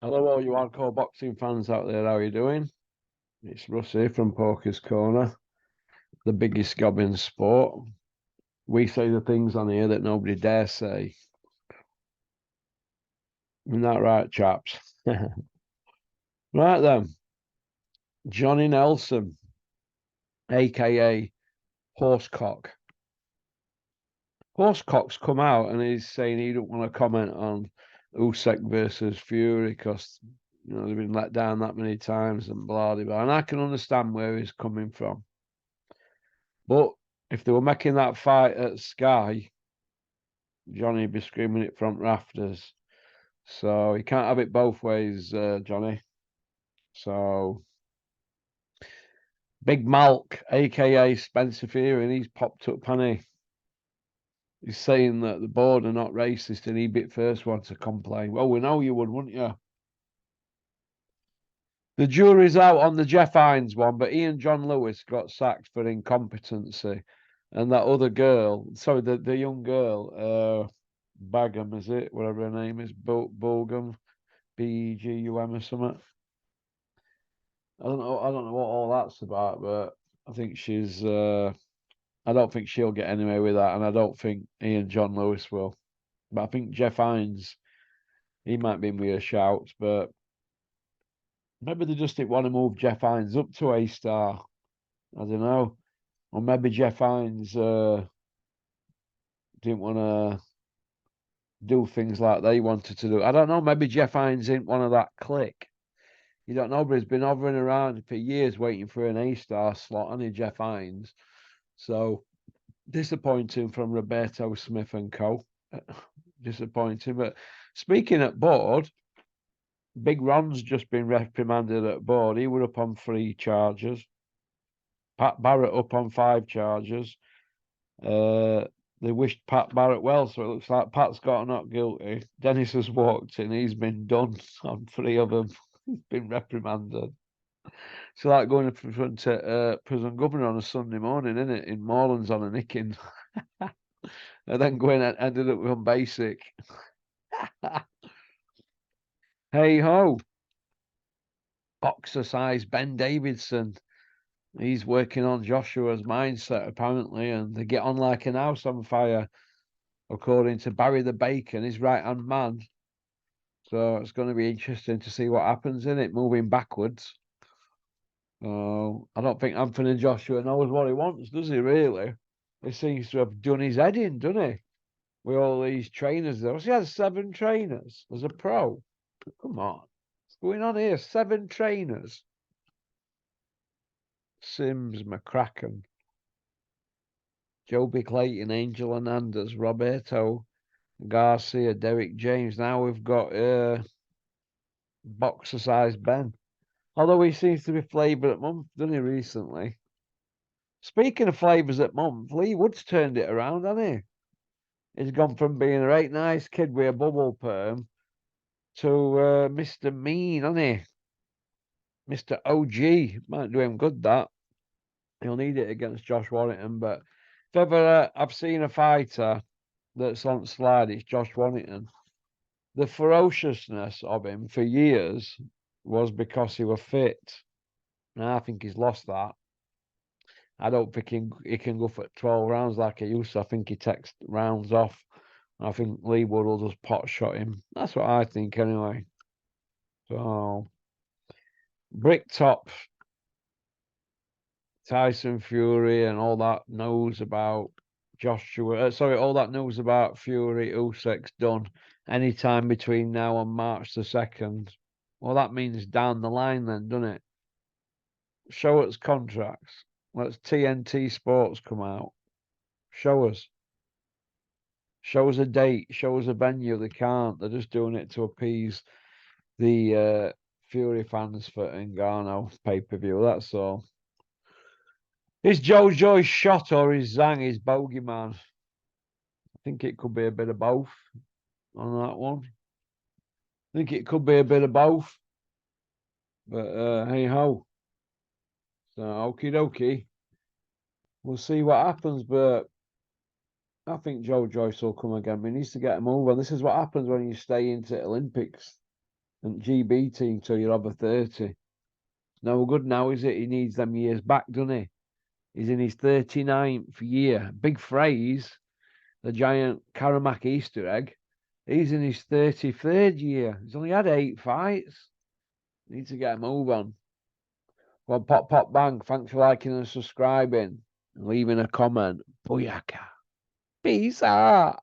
Hello, all you hardcore boxing fans out there. How are you doing? It's Russ here from Poker's Corner, the biggest gob in sport. We say the things on here that nobody dare say. Isn't that right, chaps? Right then, Johnny Nelson, aka Horsecock. Horsecock's come out and he's saying he don't want to comment on Usyk versus Fury because they've been let down that many times and blah blah blah. And I can understand where he's coming from. But if they were making that fight at Sky, Johnny would be screaming it front rafters. So you can't have it both ways, Johnny. So Big Malk, aka Spencer Fear, and he's popped up, honey. He's saying that the board are not racist and he'd be the first one to complain. Well, we know you would, wouldn't you? The jury's out on the Jeff Hines one, but Ian John Lewis got sacked for incompetency. And that other girl, sorry, the young girl, Bagum, is it? Whatever her name is, Bogum, Begum or something. I don't know what all that's about, but I think she's I don't think she'll get anywhere with that, and I don't think Ian John Lewis will. But I think Jeff Hines, he might be in with a shout, but maybe they just didn't want to move Jeff Hines up to A star. I don't know. Or maybe Jeff Hines didn't want to do things like they wanted to do. I don't know. Maybe Jeff Hines ain't one of that clique. You don't know, but he's been hovering around for years waiting for an A star slot, on Jeff Hines. So disappointing from Roberto Smith and co. Disappointing. But speaking at board, Big Ron's just been reprimanded at board. He was up on 3 charges. Pat Barrett up on 5 charges. They wished Pat Barrett well, so it looks like Pat's got not guilty. Dennis has walked in. He's been done on 3 of them. He's been reprimanded. It's like going in front of prison governor on a Sunday morning, isn't it? In Morelands on a nicking. And then going and ended up on basic. Hey ho. Boxer size Ben Davidson. He's working on Joshua's mindset, apparently, and they get on like an house on fire, according to Barry the Bacon, his right hand man. So it's going to be interesting to see what happens in it, moving backwards. I don't think Anthony Joshua knows what he wants, does he, really? He seems to have done his head in, doesn't he? With all these trainers there. He has 7 trainers as a pro. Come on. What's going on here? 7 trainers. Sims, McCracken, Joby Clayton, Angel Hernandez, Roberto Garcia, Derek James. Now we've got boxer size Ben. Although he seems to be flavoured at month, doesn't he, recently? Speaking of flavours at month, Lee Wood's turned it around, hasn't he? He's gone from being a right nice kid with a bubble perm to Mr. Mean, hasn't he? Mr. OG. Might do him good, that. He'll need it against Josh Warrington, but if ever I've seen a fighter that's on slide, it's Josh Warrington. The ferociousness of him for years was because he was fit. Now I think he's lost that. I don't think he can go for 12 rounds like he used to. I think he takes rounds off. I think Lee Wood will just pot shot him. That's what I think anyway. So Bricktop, Tyson Fury, and all that knows about Joshua. Sorry, all that knows about Fury, Usyk's done anytime between now and March the 2nd. Well, that means down the line then, doesn't it? Show us contracts. Let's TNT Sports come out. Show us. Show us a date. Show us a venue. They can't. They're just doing it to appease the Fury fans for Ngannou pay-per-view. That's all. Is Joe Joyce shot or is Zhang his bogeyman? I think it could be a bit of both on that one. I think it could be a bit of both. But hey ho. So okie dokie. We'll see what happens, but I think Joe Joyce will come again. He needs to get a move on. This is what happens when you stay into Olympics. and GB team till you're over 30. No good now, is it? He needs them years back, doesn't he? He's in his 39th year. Big phrase, the giant Karamak Easter egg. He's in his 33rd year. He's only had 8 fights. Need to get a move on. Well, pop, pop, bang. Thanks for liking and subscribing and leaving a comment. Booyaka. Peace out.